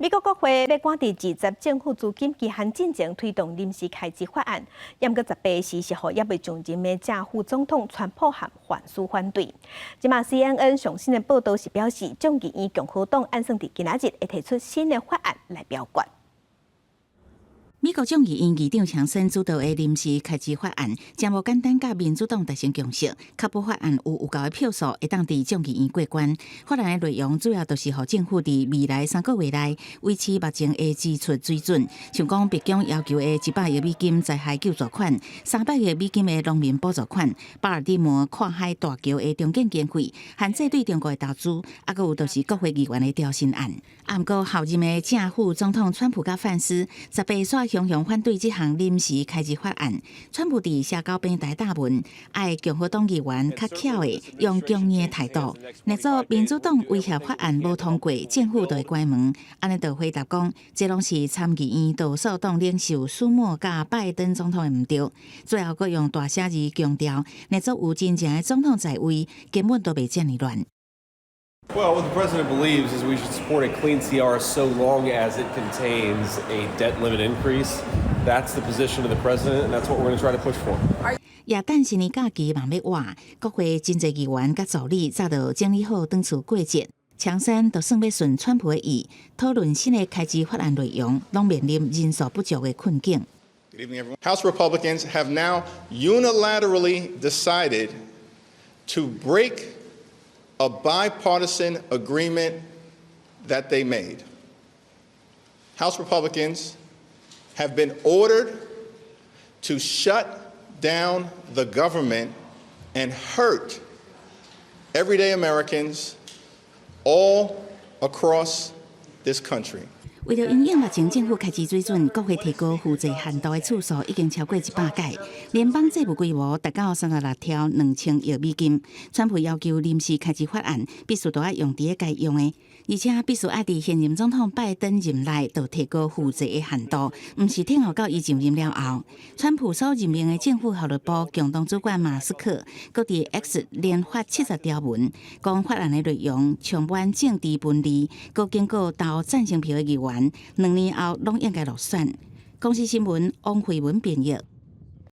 美国国会要赶伫20政府资金期限进前推动临时开支法案，延过18时是予也未上任的正副总统川普和反苏反对。今嘛 CNN 上新的报道是表示，众议院共和党按算伫今仔日会提出新的法案来表决。 美国众议院议长强森主导的临时开支法案，将无简单甲民主党达成共识，确保法案有够的票数会当伫众议院过关。法案的内容主要就是予政府伫未来3个月内维持目前的支出水准，像讲白宫要求的100亿美金灾害救助款、300亿美金的农民补助款、巴尔的摩跨海大桥的重建经费、限制对中国的投资，还有就是国会议员的调薪案。不过，后任的正副总统川普甲范斯18煞雄雄反对这项临时开支法案。川普伫社交平台答问，爱共和党议员较巧的用强硬的态度，若做民主党威胁法案无通过，政府就会关门。安尼就回答讲，这拢是参议院多数党领袖舒默甲拜登总统的唔对。最后，佫用大写字强调，若做有真正的总统在位，根本都袂遮尔乱。 Well, what the president believes is we should support a clean CR so long as it contains a debt limit increase. That's the position of the president, and that's what we're going to try to push for. 也等新年假期慢要活，国会真侪议员甲助理早就整理好转厝过节。强森就算要顺川普的意，讨论新的开支法案内容，拢面临人数不足的困境。Good evening, everyone. House Republicans have now unilaterally decided to break a bipartisan agreement that they made. House Republicans have been ordered to shut down the government and hurt everyday Americans all across this country. 为了因应目前政府开支水准，国会提高负债限度的次数已经超过100届，联邦债务规模达到36条2000亿美金。川普要求临时开支法案必须都要用伫该用的，而且必须爱伫现任总统拜登任内就提高负债的限度，毋是等候到伊上任了后。川普所任命的政府效率部共同主管马斯克，搁伫 X 连发70条文，讲法案的内容充满政治分离，搁经过投赞成票的议员。2年后拢应该落选。公司新闻王慧文编译。